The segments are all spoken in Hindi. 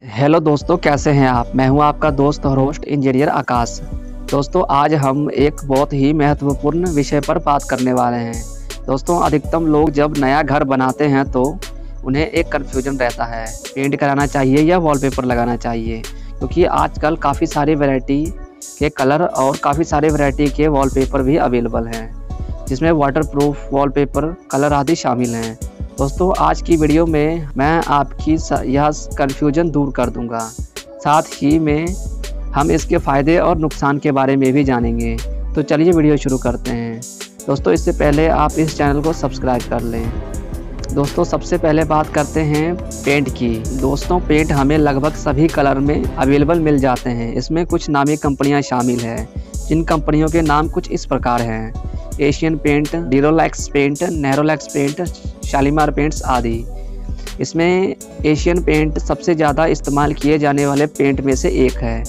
हेलो दोस्तों, कैसे हैं आप। मैं हूं आपका दोस्त और होस्ट इंजीनियर आकाश। दोस्तों, आज हम एक बहुत ही महत्वपूर्ण विषय पर बात करने वाले हैं। दोस्तों, अधिकतम लोग जब नया घर बनाते हैं तो उन्हें एक कन्फ्यूजन रहता है, पेंट कराना चाहिए या वॉलपेपर लगाना चाहिए। क्योंकि आजकल काफ़ी सारी वैरायटी के कलर और काफ़ी सारे वैरायटी के वॉलपेपर भी अवेलेबल हैं, जिसमें वाटरप्रूफ वॉलपेपर, कलर आदि शामिल हैं। दोस्तों, आज की वीडियो में मैं आपकी यह कन्फ्यूजन दूर कर दूंगा। साथ ही में हम इसके फ़ायदे और नुकसान के बारे में भी जानेंगे। तो चलिए वीडियो शुरू करते हैं। दोस्तों, इससे पहले आप इस चैनल को सब्सक्राइब कर लें। दोस्तों, सबसे पहले बात करते हैं पेंट की। दोस्तों, पेंट हमें लगभग सभी कलर में अवेलेबल मिल जाते हैं। इसमें कुछ नामी कंपनियां शामिल हैं, जिन कंपनियों के नाम कुछ इस प्रकार हैं: Asian paint, Durolax paint, Nerolac paint, Shalimar paints आदि। इसमें एशियन पेंट सबसे ज़्यादा इस्तेमाल किए जाने वाले पेंट में से एक है।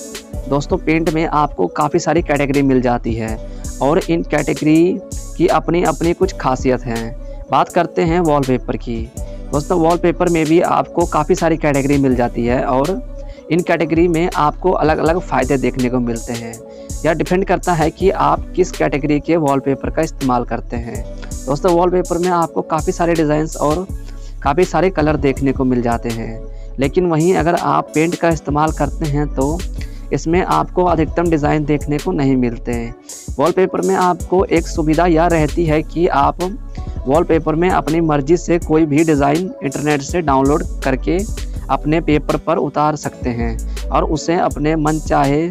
दोस्तों, पेंट में आपको काफ़ी सारी कैटेगरी मिल जाती है और इन कैटेगरी की अपनी अपनी कुछ खासियत हैं। बात करते हैं वॉलपेपर की। दोस्तों, वॉलपेपर में भी आपको काफ़ी सारी कैटेगरी मिल जाती है और इन कैटेगरी में आपको अलग अलग फ़ायदे देखने को मिलते हैं। यह डिपेंड करता है कि आप किस कैटेगरी के वॉलपेपर का इस्तेमाल करते हैं। दोस्तों, वॉलपेपर में आपको काफ़ी सारे डिज़ाइंस और काफ़ी सारे कलर देखने को मिल जाते हैं, लेकिन वहीं अगर आप पेंट का इस्तेमाल करते हैं तो इसमें आपको अधिकतम डिज़ाइन देखने को नहीं मिलते हैं। वॉलपेपर में आपको एक सुविधा यह रहती है कि आप वॉलपेपर में अपनी मर्ज़ी से कोई भी डिज़ाइन इंटरनेट से डाउनलोड करके अपने पेपर पर उतार सकते हैं और उसे अपने मनचाहे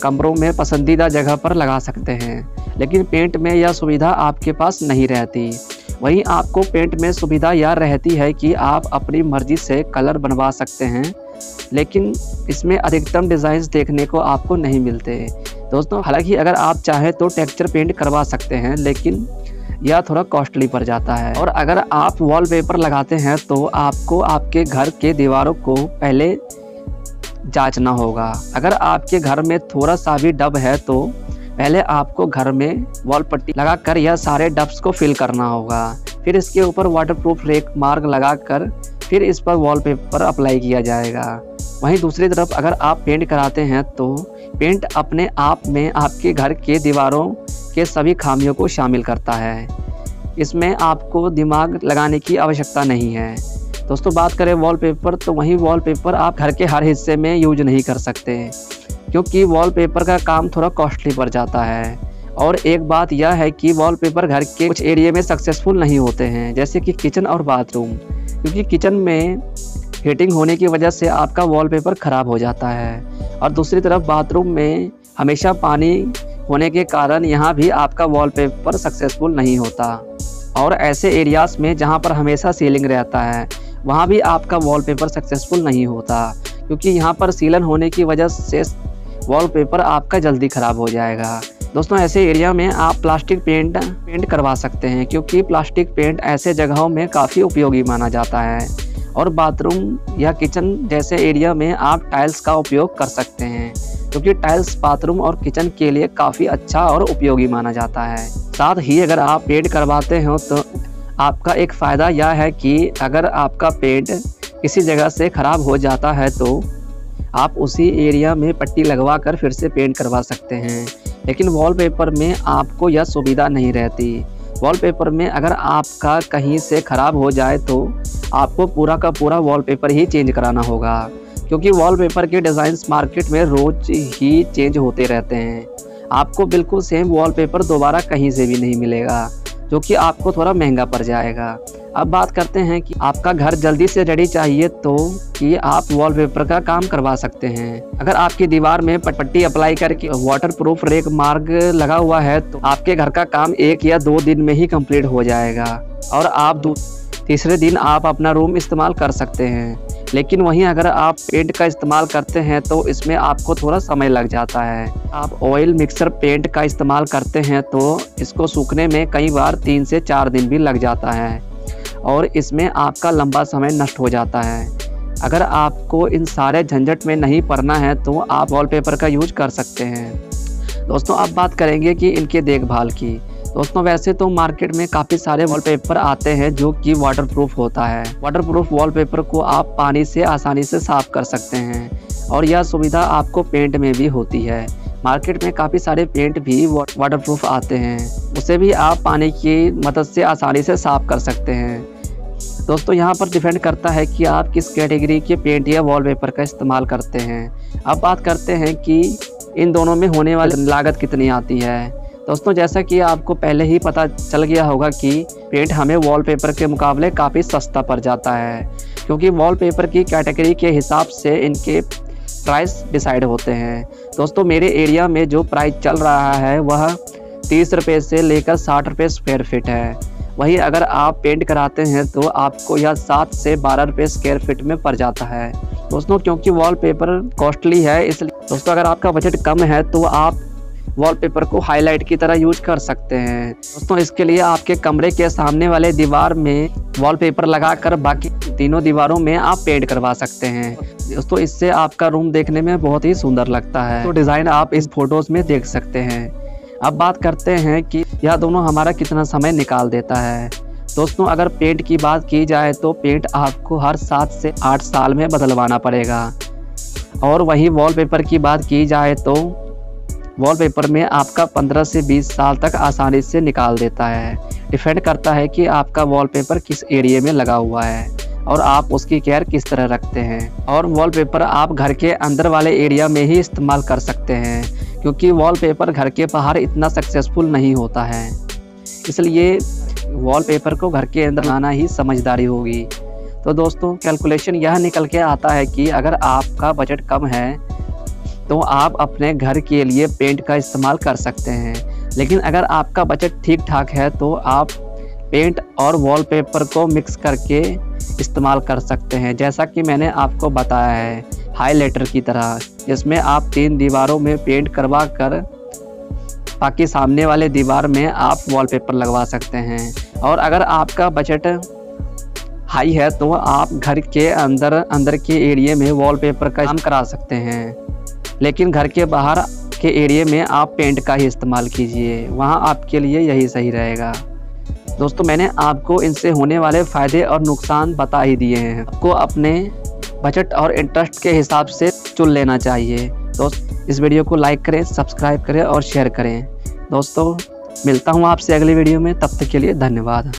कमरों में पसंदीदा जगह पर लगा सकते हैं। लेकिन पेंट में यह सुविधा आपके पास नहीं रहती। वहीं आपको पेंट में सुविधा यह रहती है कि आप अपनी मर्ज़ी से कलर बनवा सकते हैं, लेकिन इसमें अधिकतम डिज़ाइंस देखने को आपको नहीं मिलते। दोस्तों, हालांकि अगर आप चाहें तो टेक्सचर पेंट करवा सकते हैं, लेकिन यह थोड़ा कॉस्टली पड़ जाता है। और अगर आप वॉलपेपर लगाते हैं तो आपको आपके घर के दीवारों को पहले जांचना होगा। अगर आपके घर में थोड़ा सा भी डब है तो पहले आपको घर में वॉल पट्टी लगाकर यह सारे डब्स को फिल करना होगा। फिर इसके ऊपर वाटरप्रूफ रेक मार्क लगाकर फिर इस पर वॉलपेपर अप्लाई किया जाएगा। वहीं दूसरी तरफ अगर आप पेंट कराते हैं तो पेंट अपने आप में आपके घर के दीवारों के सभी खामियों को शामिल करता है। इसमें आपको दिमाग लगाने की आवश्यकता नहीं है। दोस्तों, बात करें वॉलपेपर, तो वहीं वॉलपेपर आप घर के हर हिस्से में यूज नहीं कर सकते, क्योंकि वॉलपेपर का काम थोड़ा कॉस्टली पड़ जाता है। और एक बात यह है कि वॉलपेपर घर के कुछ एरिया में सक्सेसफुल नहीं होते हैं, जैसे कि किचन और बाथरूम, क्योंकि किचन में हीटिंग होने की वजह से आपका वॉलपेपर ख़राब हो जाता है। और दूसरी तरफ बाथरूम में हमेशा पानी होने के कारण यहाँ भी आपका वॉलपेपर सक्सेसफुल नहीं होता। और ऐसे एरियाज़ में जहाँ पर हमेशा सीलिंग रहता है, वहाँ भी आपका वॉलपेपर सक्सेसफुल नहीं होता, क्योंकि यहाँ पर सीलन होने की वजह से वॉलपेपर आपका जल्दी ख़राब हो जाएगा। दोस्तों, ऐसे एरिया में आप प्लास्टिक पेंट करवा सकते हैं, क्योंकि प्लास्टिक पेंट ऐसे जगहों में काफ़ी उपयोगी माना जाता है। और बाथरूम या किचन जैसे एरिया में आप टाइल्स का उपयोग कर सकते हैं, क्योंकि टाइल्स बाथरूम और किचन के लिए काफ़ी अच्छा और उपयोगी माना जाता है। साथ ही अगर आप पेंट करवाते हो तो आपका एक फ़ायदा यह है कि अगर आपका पेंट किसी जगह से ख़राब हो जाता है तो आप उसी एरिया में पट्टी लगवा कर फिर से पेंट करवा सकते हैं। लेकिन वॉलपेपर में आपको यह सुविधा नहीं रहती। वॉलपेपर में अगर आपका कहीं से ख़राब हो जाए तो आपको पूरा का पूरा वॉलपेपर ही चेंज कराना होगा, क्योंकि वॉलपेपर के डिज़ाइंस मार्केट में रोज़ ही चेंज होते रहते हैं। आपको बिल्कुल सेम वॉलपेपर दोबारा कहीं से भी नहीं मिलेगा, जो कि आपको थोड़ा महंगा पड़ जाएगा। अब बात करते हैं कि आपका घर जल्दी से रेडी चाहिए तो कि आप वॉलपेपर का काम करवा सकते हैं। अगर आपकी दीवार में पट्टी अप्लाई करके वाटरप्रूफ रेक मार्क लगा हुआ है तो आपके घर का काम 1 या 2 दिन में ही कंप्लीट हो जाएगा और आप तीसरे दिन आप अपना रूम इस्तेमाल कर सकते हैं। लेकिन वहीं अगर आप पेंट का इस्तेमाल करते हैं तो इसमें आपको थोड़ा समय लग जाता है। आप ऑयल मिक्सर पेंट का इस्तेमाल करते हैं तो इसको सूखने में कई बार 3 से 4 दिन भी लग जाता है और इसमें आपका लंबा समय नष्ट हो जाता है। अगर आपको इन सारे झंझट में नहीं पड़ना है तो आप वॉलपेपर का यूज कर सकते हैं। दोस्तों, अब बात करेंगे कि इनके देखभाल की। दोस्तों वैसे तो मार्केट में काफ़ी सारे वॉलपेपर आते हैं जो कि वाटरप्रूफ होता है। वाटरप्रूफ वॉलपेपर को आप पानी से आसानी से साफ कर सकते हैं और यह सुविधा आपको पेंट में भी होती है। मार्केट में काफ़ी सारे पेंट भी वाटरप्रूफ आते हैं, उसे भी आप पानी की मदद से आसानी से साफ कर सकते हैं। दोस्तों यहाँ पर डिपेंड करता है कि आप किस कैटेगरी के पेंट या वॉलपेपर का इस्तेमाल करते हैं। अब बात करते हैं कि इन दोनों में होने वाली लागत कितनी आती है। दोस्तों जैसा कि आपको पहले ही पता चल गया होगा कि पेंट हमें वॉलपेपर के मुकाबले काफ़ी सस्ता पड़ जाता है, क्योंकि वॉलपेपर की कैटेगरी के हिसाब से इनके प्राइस डिसाइड होते हैं। दोस्तों मेरे एरिया में जो प्राइस चल रहा है वह 30 रुपये से लेकर 60 रुपये स्क्वायर फीट है। वहीं अगर आप पेंट कराते हैं तो आपको यह 7 से 12 रुपये स्क्वायर फीट में पड़ जाता है। दोस्तों क्योंकि वॉलपेपर कॉस्टली है, इसलिए दोस्तों अगर आपका बजट कम है तो आप वॉलपेपर को हाईलाइट की तरह यूज कर सकते हैं। दोस्तों इसके लिए आपके कमरे के सामने वाले दीवार में वॉलपेपर लगाकर बाकी तीनों दीवारों में आप पेंट करवा सकते हैं। दोस्तों इससे आपका रूम देखने में बहुत ही सुंदर लगता है। तो डिज़ाइन आप इस फोटोज़ में देख सकते हैं। अब बात करते हैं कि यह दोनों हमारा कितना समय निकाल देता है। दोस्तों अगर पेंट की बात की जाए तो पेंट आपको हर 7 से 8 साल में बदलवाना पड़ेगा, और वहीं वॉलपेपर की बात की जाए तो वॉलपेपर में आपका 15 से 20 साल तक आसानी से निकाल देता है। डिपेंड करता है कि आपका वॉलपेपर किस एरिया में लगा हुआ है और आप उसकी केयर किस तरह रखते हैं। और वॉलपेपर आप घर के अंदर वाले एरिया में ही इस्तेमाल कर सकते हैं, क्योंकि वॉलपेपर घर के बाहर इतना सक्सेसफुल नहीं होता है। इसलिए वॉलपेपर को घर के अंदर लाना ही समझदारी होगी। तो दोस्तों कैलकुलेशन यह निकल के आता है कि अगर आपका बजट कम है तो आप अपने घर के लिए पेंट का इस्तेमाल कर सकते हैं, लेकिन अगर आपका बजट ठीक ठाक है तो आप पेंट और वॉलपेपर को मिक्स करके इस्तेमाल कर सकते हैं, जैसा कि मैंने आपको बताया है हाईलाइटर की तरह, जिसमें आप 3 दीवारों में पेंट करवा कर बाकी सामने वाले दीवार में आप वॉलपेपर लगवा सकते हैं। और अगर आपका बजट हाई है तो आप घर के अंदर के एरिया में वॉलपेपर का काम करा सकते हैं, लेकिन घर के बाहर के एरिया में आप पेंट का ही इस्तेमाल कीजिए, वहाँ आपके लिए यही सही रहेगा। दोस्तों मैंने आपको इनसे होने वाले फ़ायदे और नुकसान बता ही दिए हैं। आपको अपने बजट और इंटरेस्ट के हिसाब से चुन लेना चाहिए। दोस्त इस वीडियो को लाइक करें, सब्सक्राइब करें और शेयर करें। दोस्तों मिलता हूँ आपसे अगली वीडियो में, तब तक के लिए धन्यवाद।